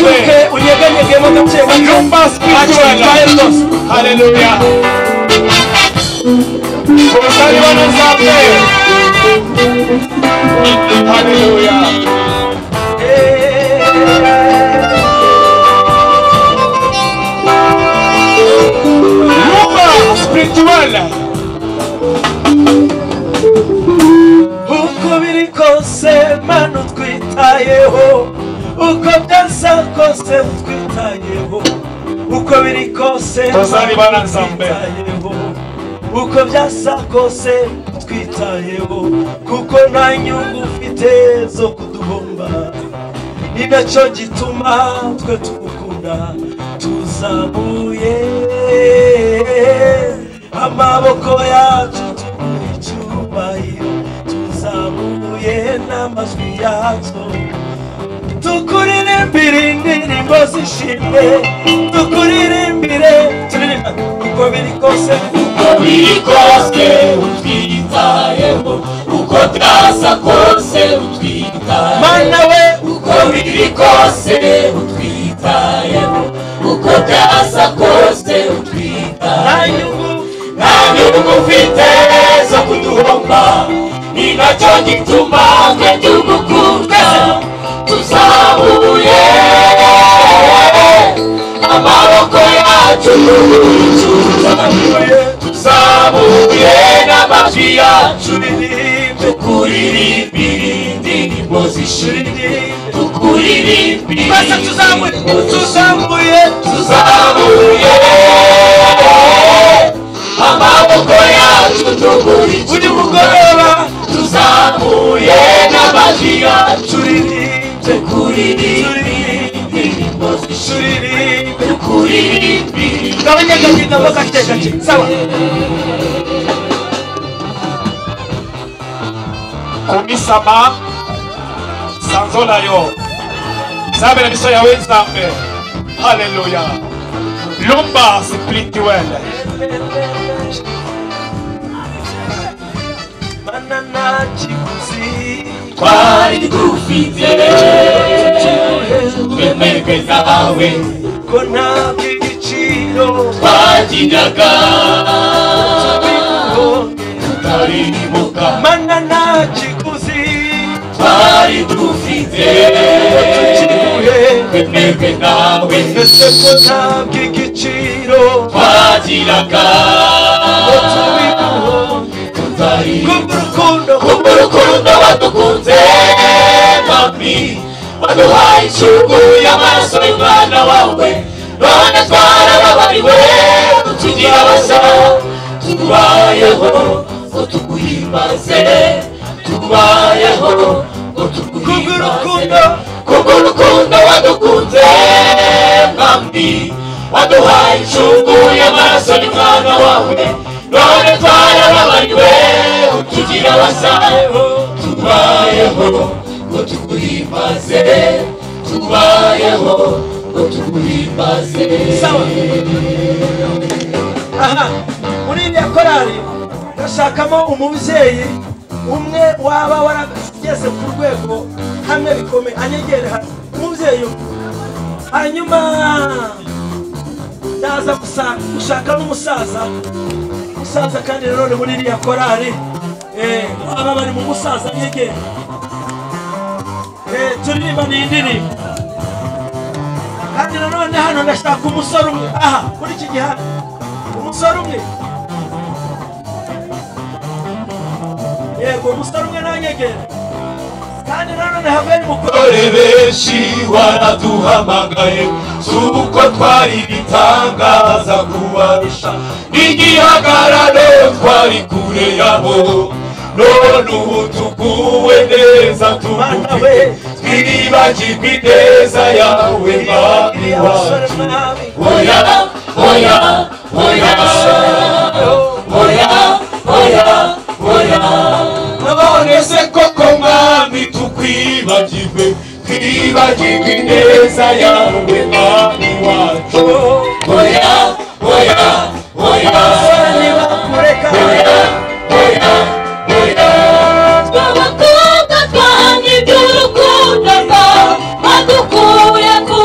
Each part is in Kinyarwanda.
uhaguruke unyeganyegemo gake gake. Lumba spiritual. Hallelujah. Kumusali banazambe. Hallelujah. Lumba spiritual. Uko biri kose Mana twitayeho, uko byasa kose twitayeho, uko biri kose Kumusali banazambe. uko byasa kose twitayeho, kuko nta nyungu ufite zo kuduhomba, ni nacyo gituma twe tugukunda. Tuzamuye amaboko yacu tuguha icyubahiro, tuzamuye n'amajwi yacu tukuririmbire indirimbo zishimwe, tukuririmbire turirimba. Uko biri kose utwitayeho, uko byasa kose utwitayeho, Mana we. uko biri kose utwitayeho, uko byasa kose utwitayeho, nta nyungu ufite zo kuduhomba, ni nacyo gituma twe tugukunda. Tuzamuye amaboko yacu tuzamuye n'amajwi yacu, tukuririmbire indirimbo zishimye, tukuririmbire tuzamuye amaboko yacu tukuririmbire mugoroba, tuzamuye n'amajwi yacu, tukuririmbire indirimbo zishimye, tukuririmbire. Gabanya gake gake. Sawa. Kumisama sanzolayo zabera biso yawe nzambe. Hallelujah. Lumba spiritual. Mana nakiguzi twari dufite twemeke zawe, ko nta bw'igiciro twagiraga tutaribuka. Mana nakiguzi twari dufite twemeke zawe, ese ko nta bw'igiciro twagiraga kubw'urukundo wadukunze mami, waduhaye icyugu y'amaraso y'umwana wawe, none twarababariwe tugira basa, tubayeho ngo tuguhimbaze, tubayeho ngo tuguhimbaze. Kubw'urukundo wadukunze mami, waduhaye icyugu y'amaraso y'umwana wawe, none twarababariwe tugira basa, tubayeho ngo tuguhimbaze, tubayeho ngo tuguhimbaze. Aha, muri iriya korari ndashakamo umubyeyi umwe waba warageze ku rwego hamwe bikomeye, anyegere hano umubyeyi umwe, hanyuma ndaza gushaka n'umusaza kandi nanone muri iriya korari aba bari mu musaza nyegere, turirimba n'indirimbo. Kandi nanone hano ndashaka umusore umwe, aha muri iki gihe umusore umwe, yego umusore umwe nanyegere. Kandi nanone habe mukore benshi waraduhamagaye, suko twari bitangaza kubarusha, igihagararo twari kure yabo, none ubu tuguwe neza tuguwe, twibagirwe ineza yawe mwami wacu. Oya oya oya oya oya oya, none se koko mwami tukwibagirwe, twibagirwe ineza yawe mwami wacu. Oya oya oya oya oya, twabakobwa twahanye iby'urukundo rwawe, wadukuye ku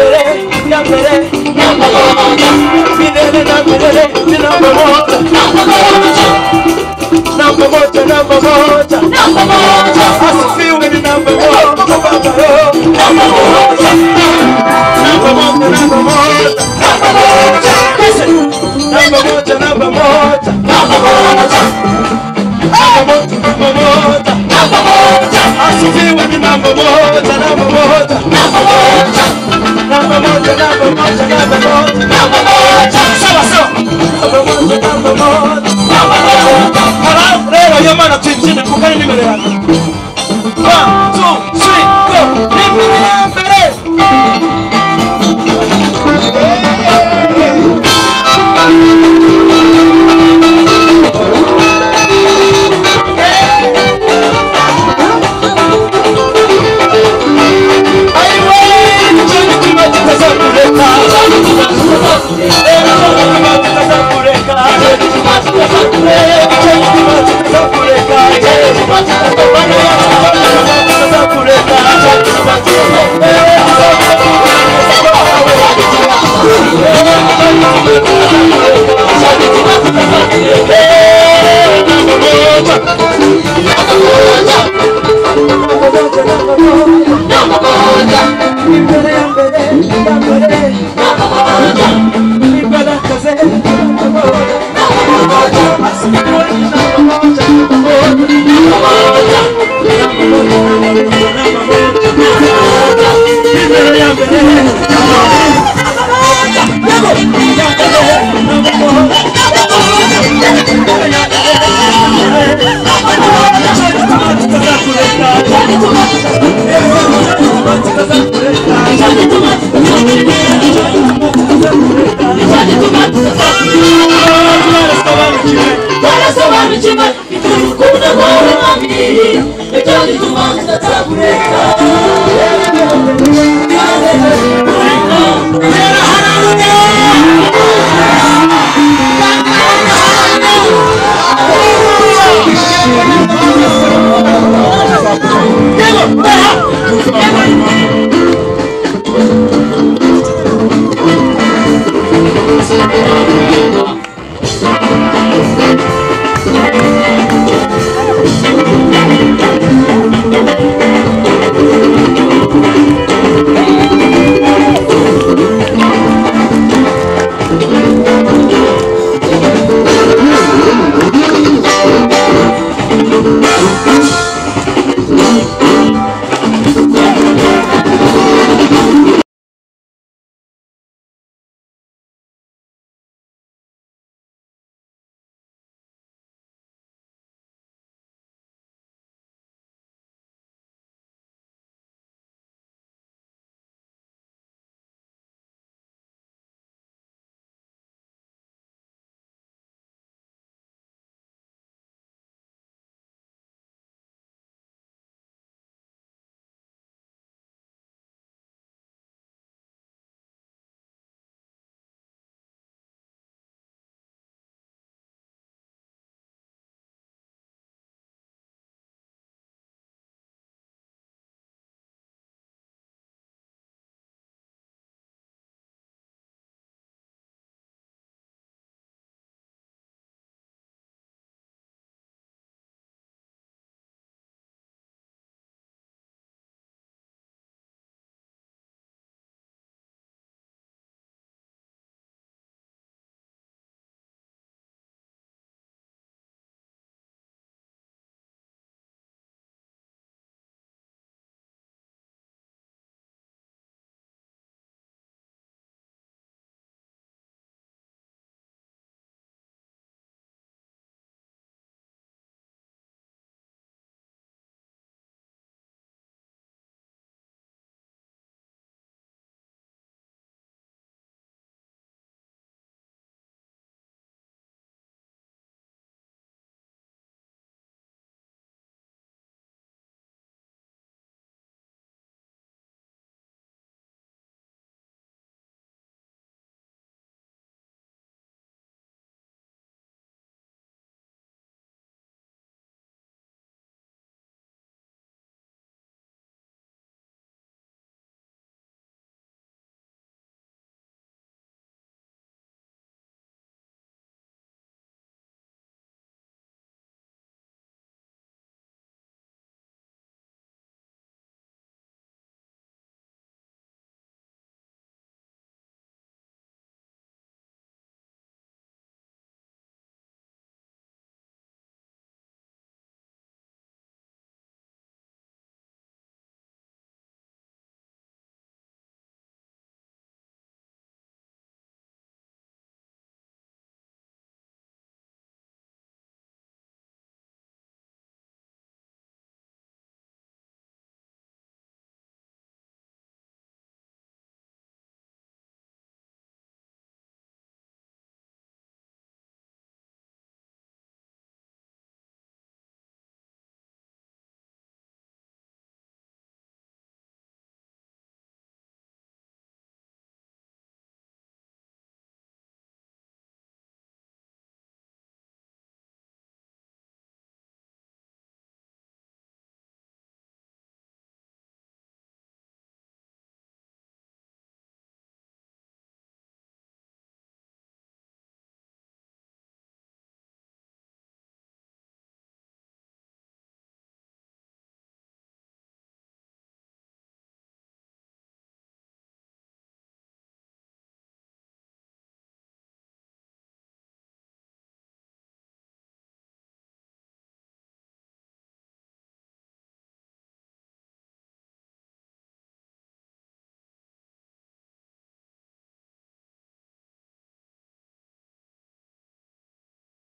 Number